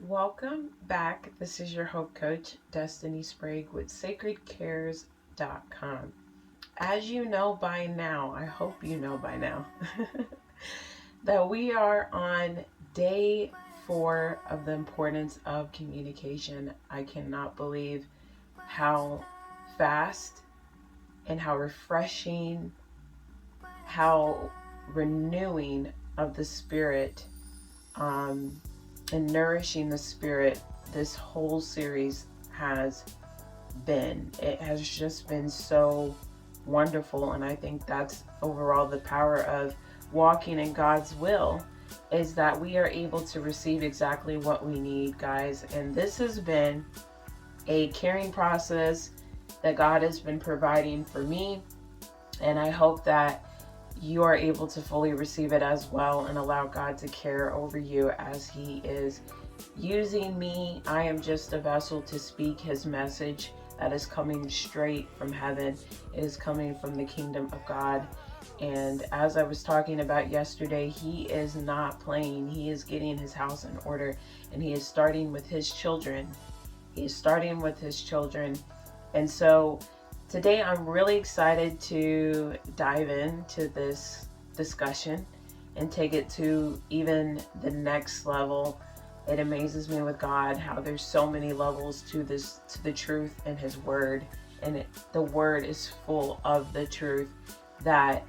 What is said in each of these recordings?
Welcome back. This is your Hope Coach, Destiny Sprague with SacredCareServices.com. As you know by now, I hope you know by now, that we are on day 4 of the importance of communication. I cannot believe how fast and how refreshing, how renewing of the spirit, and nourishing the spirit this whole series has been. It has just been so wonderful, and I think that's overall the power of walking in God's will, is that we are able to receive exactly what we need, guys. And this has been a caring process that God has been providing for me, and I hope that you are able to fully receive it as well and allow God to care over you as He is using me. I am just a vessel to speak His message that is coming straight from heaven. It is coming from the kingdom of God. And as I was talking about yesterday, He is not playing. He is getting His house in order, and He is starting with His children. He is starting with His children. And so today I'm really excited to dive into this discussion and take it to even the next level. It amazes me with God how there's so many levels to the truth in His Word, and the Word is full of the truth that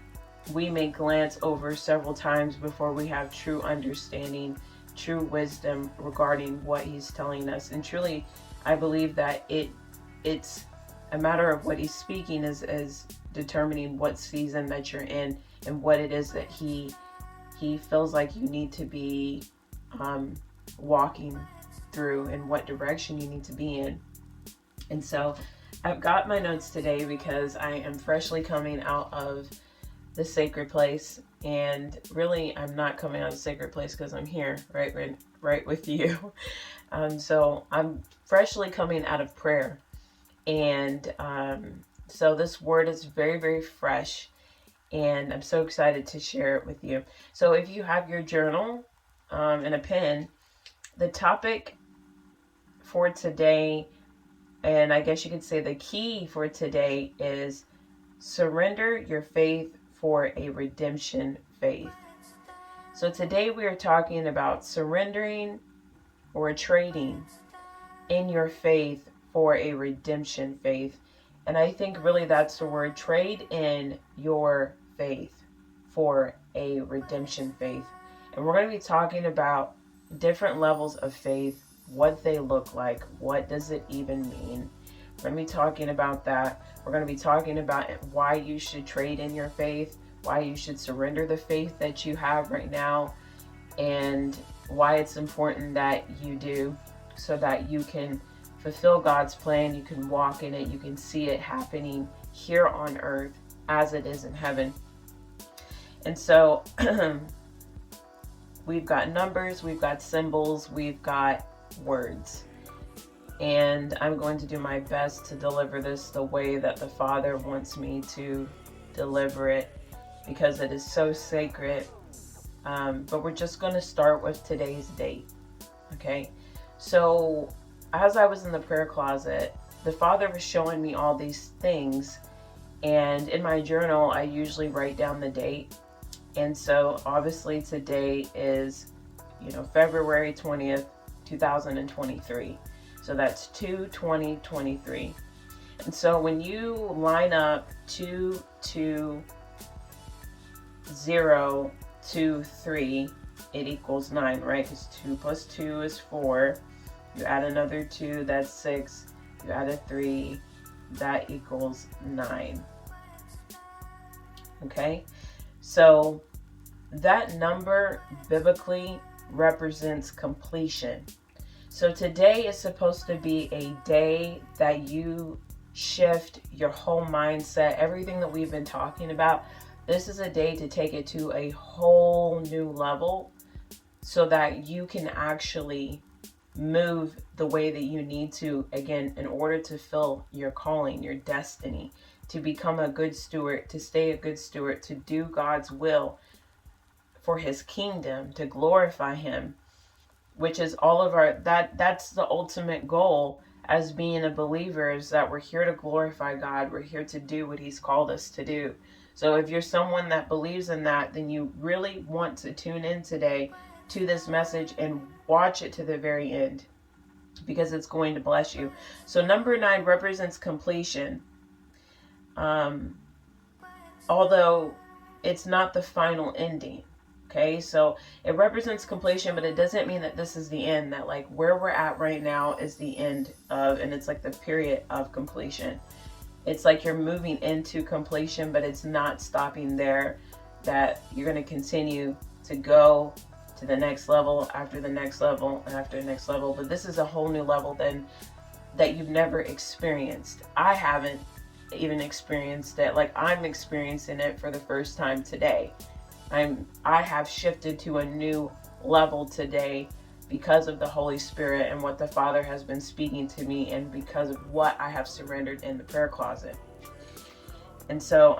we may glance over several times before we have true understanding, true wisdom regarding what He's telling us. And truly, I believe that it's a matter of what He's speaking is determining what season that you're in and what it is that He feels like you need to be walking through, and what direction you need to be in. And so I've got my notes today because I am freshly coming out of the sacred place, and really I'm not coming out of the sacred place because I'm here right with you. So I'm freshly coming out of prayer. And so this word is very, very fresh, and I'm so excited to share it with you. So if you have your journal and a pen, the topic for today, and I guess you could say the key for today, is surrender your faith for a redemption faith. So today we are talking about surrendering or trading in your faith for a redemption faith. And I think really that's the word: trade in your faith for a redemption faith. And we're going to be talking about different levels of faith, what they look like, what does it even mean. We're going to be talking about that. We're going to be talking about why you should trade in your faith, why you should surrender the faith that you have right now, and why it's important that you do, so that you can fulfill God's plan, you can walk in it, you can see it happening here on earth as it is in heaven. And so we've got numbers, we've got symbols, we've got words. And I'm going to do my best to deliver this the way that the Father wants me to deliver it, because it is so sacred. But we're just going to start with today's date. Okay? So as I was in the prayer closet, the Father was showing me all these things, and in my journal I usually write down the date. And so obviously today is, February 20th, 2023. So that's 2/20/23. And so when you line up 22023, it equals 9, right? Because 2 plus 2 is 4. You add another 2, that's 6. You add a 3, that equals 9. Okay? So that number biblically represents completion. So today is supposed to be a day that you shift your whole mindset, everything that we've been talking about. This is a day to take it to a whole new level, so that you can actually move the way that you need to, again, in order to fill your calling, your destiny, to become a good steward, to stay a good steward, to do God's will for His kingdom, to glorify Him. which is all of our, that's the ultimate goal as being a believer, is that we're here to glorify God. We're here to do what he's called us to do. So if you're someone that believes in that, then you really want to tune in today to this message and watch it to the very end, because it's going to bless you. So number 9 represents completion. Although it's not the final ending. Okay, so it represents completion, but it doesn't mean that this is the end, that like where we're at right now is the end of, and it's like the period of completion. It's like you're moving into completion, but it's not stopping there, that you're going to continue to go to the next level after the next level and after the next level. But this is a whole new level then that you've never experienced. I haven't even experienced it. Like, I'm experiencing it for the first time today. I have shifted to a new level today because of the Holy Spirit and what the Father has been speaking to me, and because of what I have surrendered in the prayer closet. And so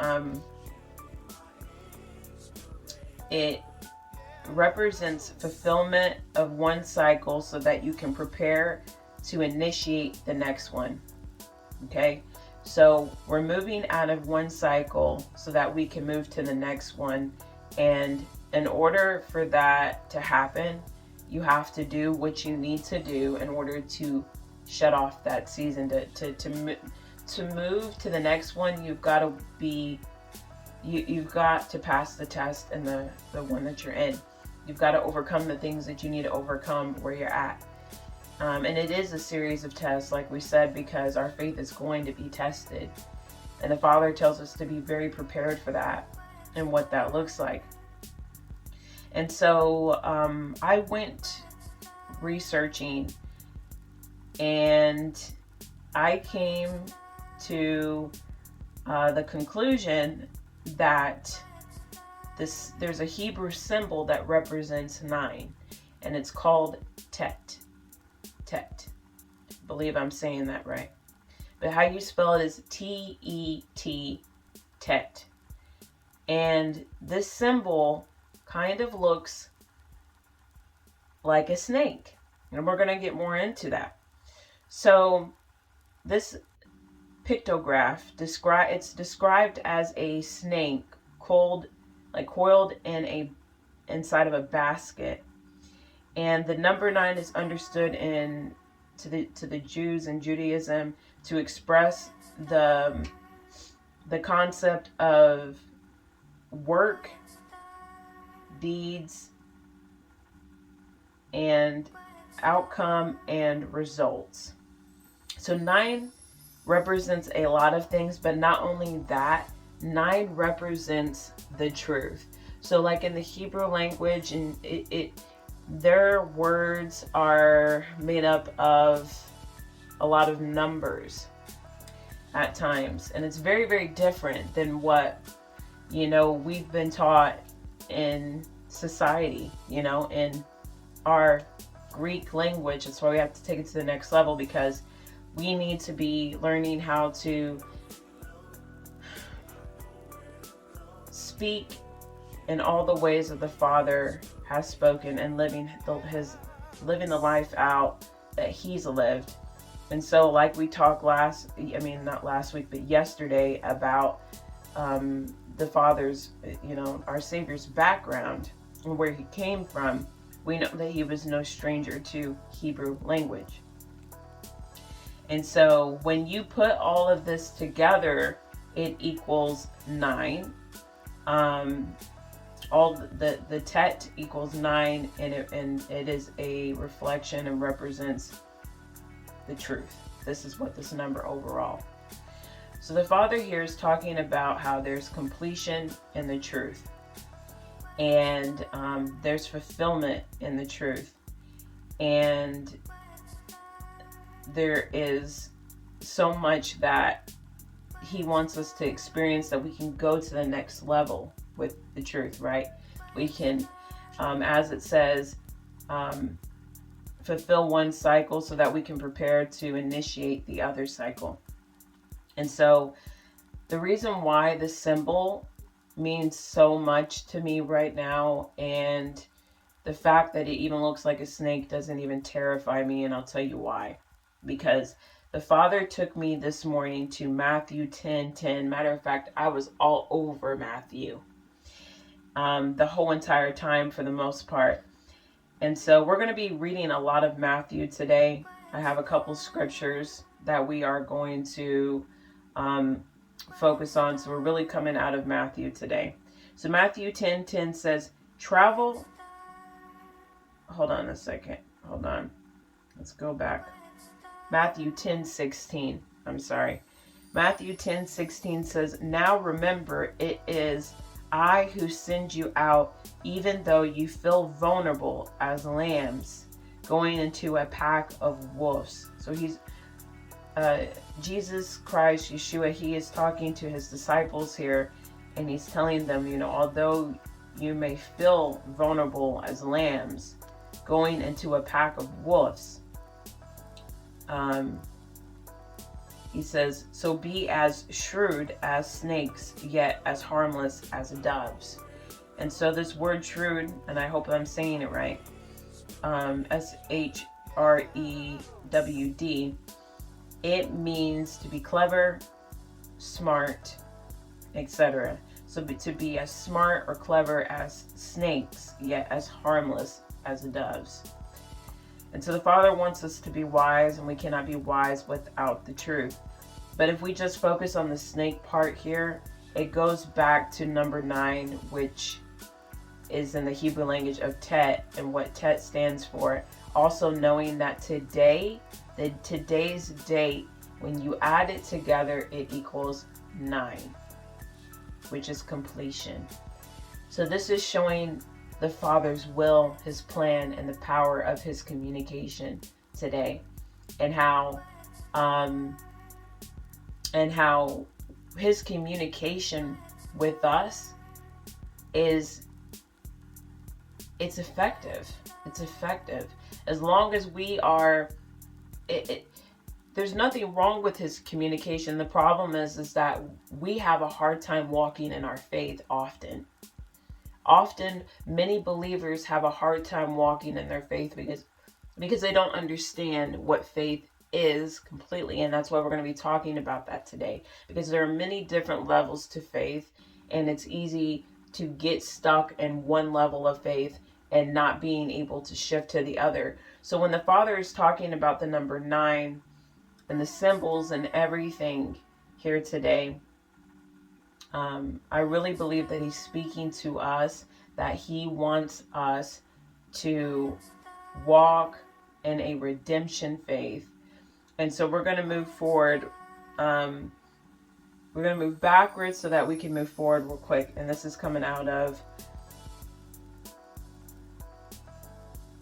it represents fulfillment of one cycle so that you can prepare to initiate the next one. Okay? So we're moving out of one cycle so that we can move to the next one. And in order for that to happen, you have to do what you need to do in order to shut off that season. To move to the next one, you've got to be, you've got to pass the test in the one that you're in. You've got to overcome the things that you need to overcome where you're at. And it is a series of tests, like we said, because our faith is going to be tested. And the Father tells us to be very prepared for that and what that looks like. And so I went researching, and I came to the conclusion that there's a Hebrew symbol that represents 9, and it's called Tet. Tet. I believe I'm saying that right. But how you spell it is T-E-T, Tet. And this symbol kind of looks like a snake. And we're going to get more into that. So this pictograph, it's described as a snake coiled inside of a basket. And the number 9 is understood to the Jews in Judaism to express the concept of work, deeds, and outcome and results. So 9 represents a lot of things, but not only that, 9 represents the truth. So like in the Hebrew language, and their words are made up of a lot of numbers at times, and it's very, very different than what we've been taught in society, in our Greek language. That's why we have to take it to the next level, because we need to be learning how to speak in all the ways that the Father has spoken, and living the life out that he's lived. And so like we talked not last week, but yesterday, about the Father's, our Savior's background and where he came from, we know that he was no stranger to Hebrew language. And so when you put all of this together, it equals 9. All the Tet equals 9, and it is a reflection and represents the truth. This is what this number overall. So the Father here is talking about how there's completion in the truth, and there's fulfillment in the truth, and there is so much that he wants us to experience, that we can go to the next level with the truth, right? We can, as it says, fulfill one cycle so that we can prepare to initiate the other cycle. And so the reason why this symbol means so much to me right now, and The fact that it even looks like a snake doesn't even terrify me, and I'll tell you why. Because the Father took me this morning to Matthew 10:10. Matter of fact, I was all over Matthew the whole entire time for the most part. And so we're going to be reading a lot of Matthew today. I have a couple scriptures that we are going to focus on. So we're really coming out of Matthew today. So Matthew 10:10 says, travel. Hold on a second. Hold on. Let's go back. Matthew 10:16. I'm sorry. Matthew 10:16 says, now remember, it is I who send you out, even though you feel vulnerable as lambs going into a pack of wolves. So he's Jesus Christ, Yeshua, he is talking to his disciples here, and he's telling them, although you may feel vulnerable as lambs going into a pack of wolves, he says, so be as shrewd as snakes, yet as harmless as doves. And so this word shrewd, and I hope I'm saying it right, SHREWD, it means to be clever, smart, etc. So to be as smart or clever as snakes, yet as harmless as doves. And so the Father wants us to be wise, and we cannot be wise without the truth. But if we just focus on the snake part here, it goes back to number 9, which is in the Hebrew language of Tet, and what Tet stands for. Also knowing that today's date, when you add it together, it equals 9, which is completion. So this is showing the Father's will, his plan, and the power of his communication today, and how his communication with us it's effective. It's effective as long as we are. There's nothing wrong with his communication. The problem is that we have a hard time walking in our faith often. Often, many believers have a hard time walking in their faith because they don't understand what faith is completely. And that's why we're going to be talking about that today. Because there are many different levels to faith, and it's easy to get stuck in one level of faith and not being able to shift to the other. So when the Father is talking about the number 9 and the symbols and everything here today, I really believe that he's speaking to us, that he wants us to walk in a redemption faith. And so we're going to move forward. We're going to move backwards so that we can move forward real quick. And this is coming out of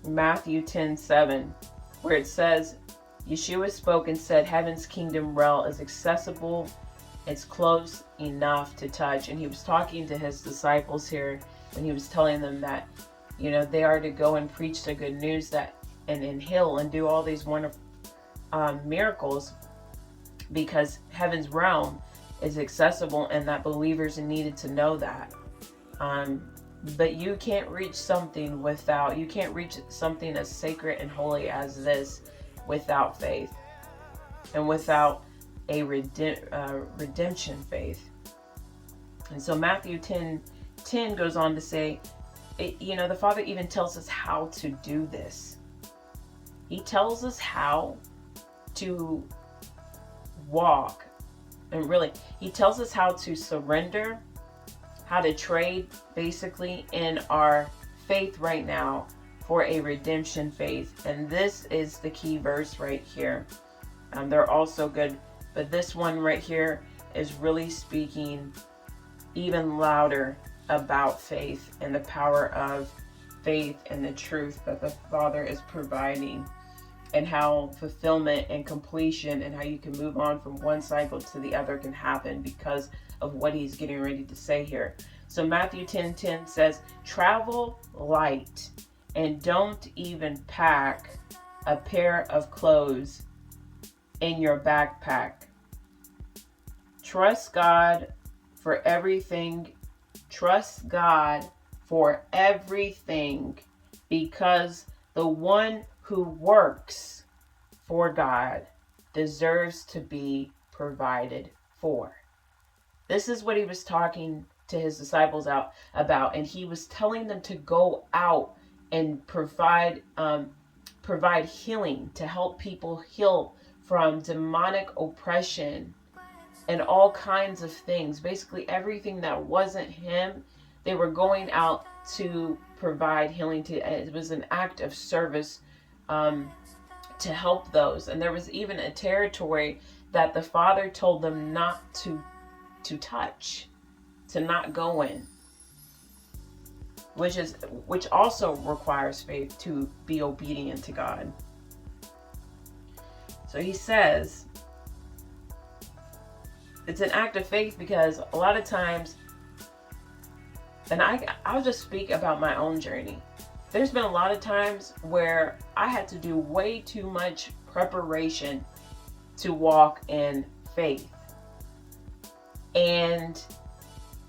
Matthew 10:7, where it says, Yeshua spoke and said, heaven's kingdom realm is accessible. It's close enough to touch. And he was talking to his disciples here when he was telling them that, they are to go and preach the good news and heal and do all these wonderful miracles, because heaven's realm is accessible, and that believers needed to know that. But you can't reach something as sacred and holy as this without faith and without a redemption faith. And so Matthew 10:10 goes on to say, the Father even tells us how to do this. He tells us how to walk, and really, he tells us how to surrender, how to trade basically in our faith right now for a redemption faith. And this is the key verse right here. They're also good, but this one right here is really speaking even louder about faith and the power of faith and the truth that the Father is providing, and how fulfillment and completion and how you can move on from one cycle to the other can happen because of what he's getting ready to say here. So Matthew 10:10 says, travel light and don't even pack a pair of clothes in your backpack. Trust God for everything. Trust God for everything because the one who works for God deserves to be provided for. This is what he was talking to his disciples about, and he was telling them to go out and provide healing, to help people heal from demonic oppression and all kinds of things. Basically everything that wasn't him, they were going out to provide healing to. It was an act of service to help those. And there was even a territory that the Father told them not to touch, to not go in, which also requires faith to be obedient to God. So he says it's an act of faith, because a lot of times, and I'll just speak about my own journey. There's been a lot of times where I had to do way too much preparation to walk in faith. And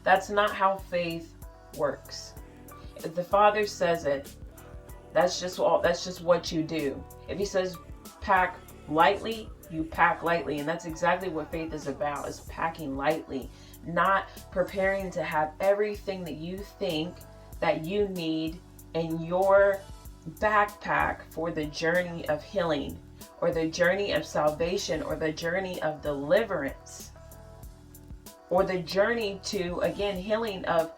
that's not how faith works. If the Father says it, that's just what you do. If he says pack lightly, you pack lightly. And that's exactly what faith is about, is packing lightly, not preparing to have everything that you think that you need in your backpack for the journey of healing, or the journey of salvation, or the journey of deliverance, or the journey to, again, healing, of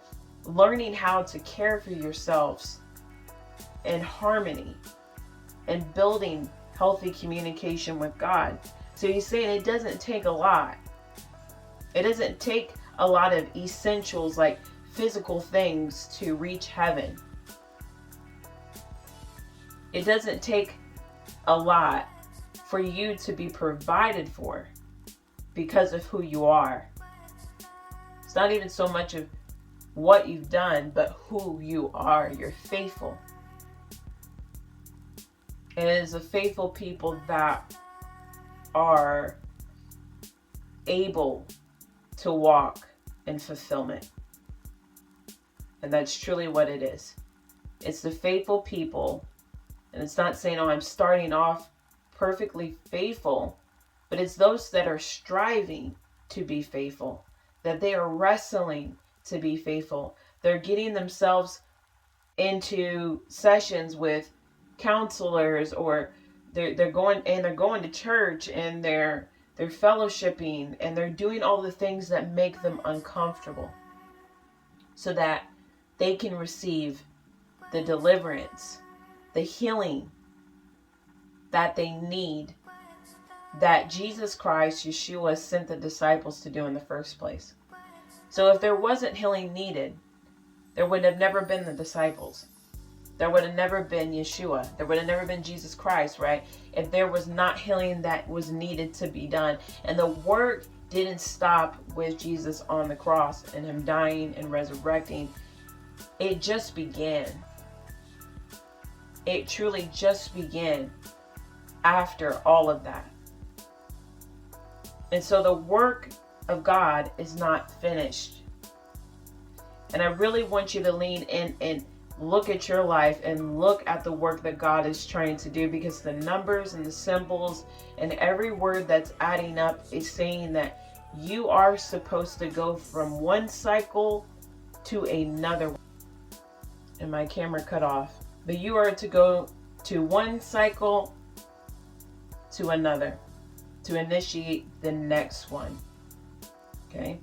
learning how to care for yourselves in harmony and building healthy communication with God. So he's saying it doesn't take a lot. It doesn't take a lot of essentials like physical things to reach heaven. It doesn't take a lot for you to be provided for because of who you are. It's not even so much of what you've done, but who you are. You're faithful. And it is the faithful people that are able to walk in fulfillment. And that's truly what it is. It's the faithful people. And it's not saying, oh, I'm starting off perfectly faithful, but it's those that are striving to be faithful, that they are wrestling to be faithful. They're getting themselves into sessions with counselors, or they're going to church, and they're fellowshipping, and they're doing all the things that make them uncomfortable so that they can receive the deliverance, the healing that they need, that Jesus Christ, Yeshua, sent the disciples to do in the first place. So if there wasn't healing needed, there would have never been the disciples. There would have never been Yeshua. There would have never been Jesus Christ, right? If there was not healing that was needed to be done. And the work didn't stop with Jesus on the cross and him dying and resurrecting. It just began. It truly just began after all of that. And so the work of God is not finished. And I really want you to lean in and look at your life and look at the work that God is trying to do, because the numbers and the symbols and every word that's adding up is saying that you are supposed to go from one cycle to another. And my camera cut off. But you are to go to one cycle to another to initiate the next one. Okay?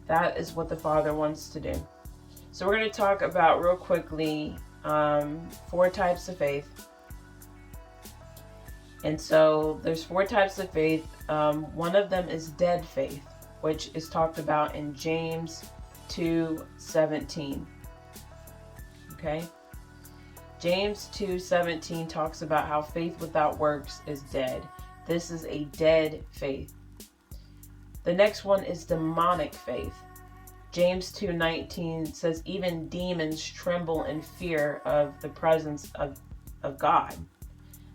That is what the Father wants to do. So we're going to talk about real quickly 4 types of faith. And so there's 4 types of faith. One of them is dead faith, which is talked about in James 2:17. Okay? James 2:17 talks about how faith without works is dead. This is a dead faith. The next one is demonic faith. James 2:19 says even demons tremble in fear of the presence of God.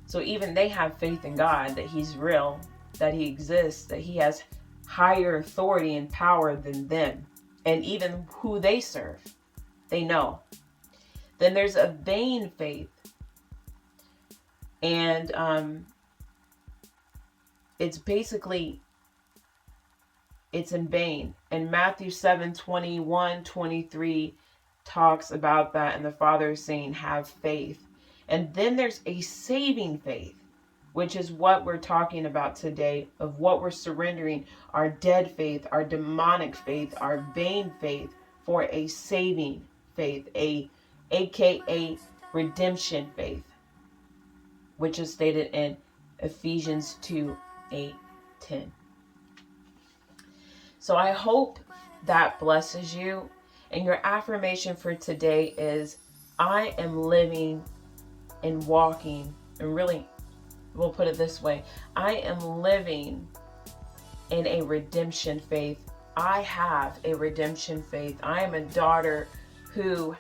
So even they have faith in God, that he's real, that he exists, that he has higher authority and power than them. And even who they serve, they know. Then there's a vain faith. And it's basically, it's in vain. And Matthew 7:21-23 talks about that. And the Father is saying, have faith. And then there's a saving faith, which is what we're talking about today, of what we're surrendering, our dead faith, our demonic faith, our vain faith, for a saving faith, aka redemption faith, which is stated in Ephesians 2:8-10. So I hope that blesses you. And your affirmation for today is, I am living and walking, and really, we'll put it this way, I am living in a redemption faith. I have a redemption faith. I am a daughter who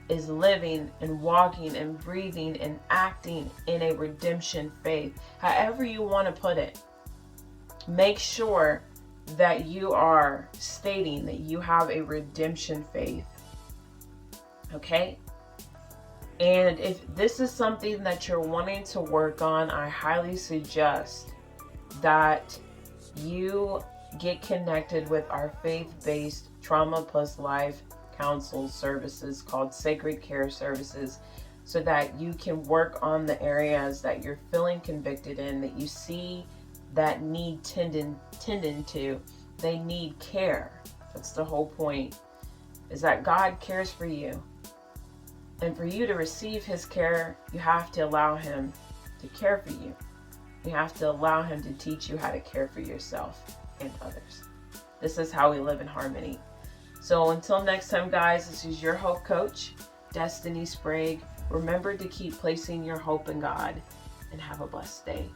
is living and walking and breathing and acting in a redemption faith. However you want to put it, make sure that you are stating that you have a redemption faith. Okay? And if this is something that you're wanting to work on, I highly suggest that you get connected with our faith-based trauma plus life counsel services called SacredCareServices, so that you can work on the areas that you're feeling convicted in, that you see that need tending to. They need care. That's the whole point, is that God cares for you. And for you to receive his care, you have to allow him to care for you. You have to allow him to teach you how to care for yourself and others. This is how we live in harmony. So until next time, guys, this is your hope coach, Destiny Sprague. Remember to keep placing your hope in God, and have a blessed day.